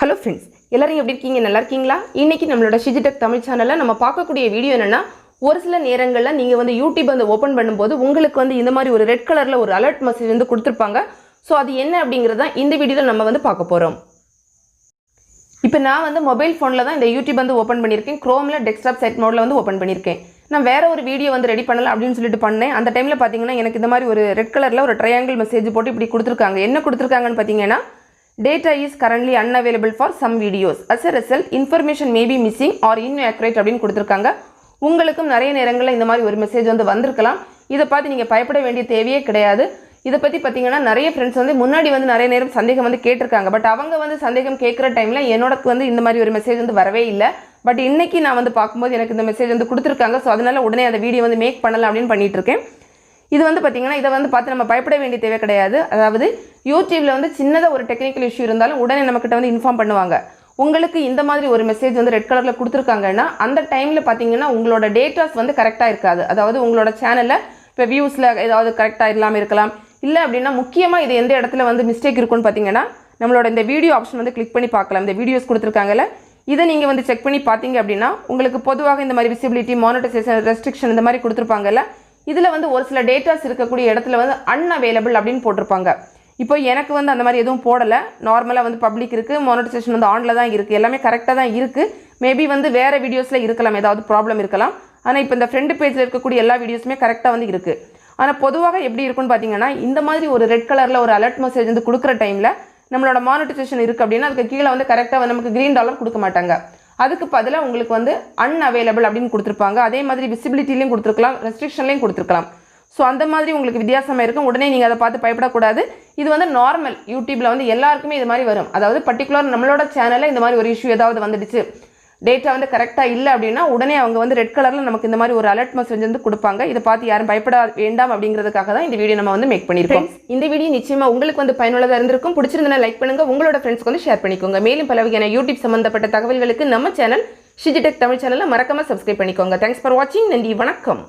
Hello friends, எல்லாரும் எப்படி இருக்கீங்க? நல்லா இருக்கீங்களா? இன்னைக்கு நம்மளோட ஷிஜி டெக் தமிழ் சேனலில் நம்ம பார்க்கக்கூடிய வீடியோ என்னென்னா, ஒரு சில நேரங்களில் நீங்கள் வந்து யூடியூப் வந்து ஓப்பன் பண்ணும்போது உங்களுக்கு வந்து இந்த மாதிரி ஒரு ரெட் கலரில் ஒரு அலர்ட் மெசேஜ் வந்து கொடுத்துருப்பாங்க. ஸோ அது என்ன அப்படிங்கிறது தான் இந்த வீடியோவில் நம்ம வந்து பார்க்க போகிறோம். இப்போ நான் வந்து மொபைல் ஃபோனில் தான் இந்த யூடியூப் வந்து ஓப்பன் பண்ணியிருக்கேன். க்ரோமில் டெஸ்க்டாப் சைட் மோடில் வந்து ஓப்பன் பண்ணியிருக்கேன். நான் வேறு ஒரு வீடியோ வந்து ரெடி பண்ணலாம் அப்படின்னு சொல்லிட்டு பண்ணேன். அந்த டைமில் பார்த்தீங்கன்னா எனக்கு இந்த மாதிரி ஒரு ரெட் கலரில் ஒரு ட்ரையாங்கிள் மெசேஜ் போட்டு இப்படி கொடுத்துருக்காங்க. என்ன கொடுத்துருக்காங்கன்னு பார்த்தீங்கன்னா, data is currently unavailable for some videos. As a result, information may be missing or inaccurate அப்படின்னு கொடுத்துருக்காங்க. உங்களுக்கும் நிறைய நேரங்களில் இந்த மாதிரி ஒரு மெசேஜ் வந்து வந்திருக்கலாம். இதை பார்த்து நீங்கள் பயப்பட வேண்டிய தேவையே கிடையாது. இதை பற்றி பார்த்தீங்கன்னா நிறைய ஃப்ரெண்ட்ஸ் வந்து முன்னாடி வந்து நிறைய நேரம் சந்தேகம் வந்து கேட்டிருக்காங்க. பட் அவங்க வந்து சந்தேகம் கேட்குற டைமில் என்னோட வந்து இந்த மாதிரி ஒரு மெசேஜ் வந்து வரவே இல்லை. பட் இன்றைக்கி நான் வந்து பார்க்கும்போது எனக்கு இந்த மெசேஜ் வந்து கொடுத்துருக்காங்க. ஸோ அதனால் உடனே அந்த வீடியோ வந்து மேக் பண்ணலாம் அப்படின்னு பண்ணிகிட்டு இருக்கேன். இது வந்து பார்த்திங்கன்னா இதை வந்து பார்த்து நம்ம பயப்பட வேண்டிய தேவை கிடையாது. அதாவது யூடியூப்பில் வந்து சின்னதாக ஒரு டெக்னிக்கல் இஷ்யூ இருந்தாலும் உடனே நம்மக்கிட்ட வந்து இன்ஃபார்ம் பண்ணுவாங்க. உங்களுக்கு இந்த மாதிரி ஒரு மெசேஜ் வந்து ரெட் கலரில் கொடுத்துருக்காங்கன்னா அந்த டைமில் பார்த்தீங்கன்னா உங்களோட டேட்டாஸ் வந்து கரெக்டாக இருக்காது. அதாவது உங்களோட சேனலில் இப்போ வியூஸில் ஏதாவது கரெக்டாக இல்லாமல் இருக்கலாம். இல்லை அப்படின்னா முக்கியமாக இது எந்த இடத்துல வந்து மிஸ்டேக் இருக்குன்னு பார்த்தீங்கன்னா, நம்மளோட இந்த வீடியோ ஆப்ஷன் வந்து கிளிக் பண்ணி பார்க்கலாம். இந்த வீடியோஸ் கொடுத்துருக்காங்கல்ல, இதை நீங்கள் வந்து செக் பண்ணி பார்த்தீங்க அப்படின்னா உங்களுக்கு பொதுவாக இந்த மாதிரி விசிபிலிட்டி, மானிட்டைசேஷன், ரெஸ்ட்ரிக்ஷன் இந்த மாதிரி கொடுத்துருப்பாங்கல்ல, இதில் வந்து ஒரு சில டேட்டாஸ் இருக்கக்கூடிய இடத்துல வந்து அன்அவைலபிள் அப்படின்னு போட்டிருப்பாங்க. இப்போ எனக்கு வந்து அந்த மாதிரி எதுவும் போடலை. நார்மலாக வந்து பப்ளிக் இருக்குது, மானிட்டைசேஷன் வந்து ஆனில் தான் இருக்குது, எல்லாமே கரெக்டாக தான் இருக்குது. மேபி வந்து வேறு வீடியோஸில் இருக்கலாம், ஏதாவது ப்ராப்ளம் இருக்கலாம். ஆனால் இப்போ இந்த ஃப்ரெண்டு பேஜில் இருக்கக்கூடிய எல்லா வீடியோஸுமே கரெக்டாக வந்து இருக்குது. ஆனால் பொதுவாக எப்படி இருக்குன்னு பார்த்தீங்கன்னா, இந்த மாதிரி ஒரு ரெட் கலரில் ஒரு அலர்ட் மெசேஜ் வந்து கொடுக்குற டைமில் நம்மளோட மானிட்டைசேஷன் இருக்குது அப்படின்னா அதுக்கு கீழே வந்து கரெக்டாக நமக்கு $3 கொடுக்க மாட்டாங்க. அதுக்கு பதிலாக உங்களுக்கு வந்து அன்அவைலபிள் அப்படின்னு கொடுத்துருப்பாங்க. அதே மாதிரி விசிபிலிட்டிலையும் கொடுத்துருக்கலாம், ரெஸ்ட்ரிக்ஷன்லையும் கொடுத்துருக்கலாம். ஸோ அந்த மாதிரி உங்களுக்கு வித்தியாசமாக இருக்கும். உடனே நீங்கள் அதை பார்த்து பயப்படக்கூடாது. இது வந்து நார்மல், யூடியூப்பில் வந்து எல்லாருக்குமே இது மாதிரி வரும். அதாவது பர்டிகுலர் நம்மளோட சேனலில் இந்த மாதிரி ஒரு இஷ்யூ ஏதாவது வந்துடுச்சு, டேட்டா வந்து கரெக்டாக இல்லை அப்படின்னா உடனே அவங்க வந்து ரெட் கலரில் நமக்கு இந்த மாதிரி ஒரு அலர்ட் மெசேஜ் வந்து கொடுப்பாங்க. இதை பார்த்து யாரும் பயப்பட வேண்டாம் அப்படிங்கிறதுக்காக தான் இந்த வீடியோ நம்ம வந்து மேக் பண்ணியிருக்கோம். இந்த வீடியோ நிச்சயமாக உங்களுக்கு வந்து பயனுள்ளதாக இருந்திருக்கும். பிடிச்சிருந்தா லைக் பண்ணுங்கள், உங்களோட ஃப்ரெண்ட்ஸ்க்கு வந்து ஷேர் பண்ணிக்கோங்க. மேலும் பல வகையான யூடியூப் சம்பந்தப்பட்ட தகவல்களுக்கு நம்ம சேனல் ஷிஜி டெக் தமிழ் சேனலில் மறக்காமல் சப்ஸ்கிரைப் பண்ணிக்கோங்க. தேங்க்ஸ் ஃபார் வாட்சிங். நன்றி, வணக்கம்.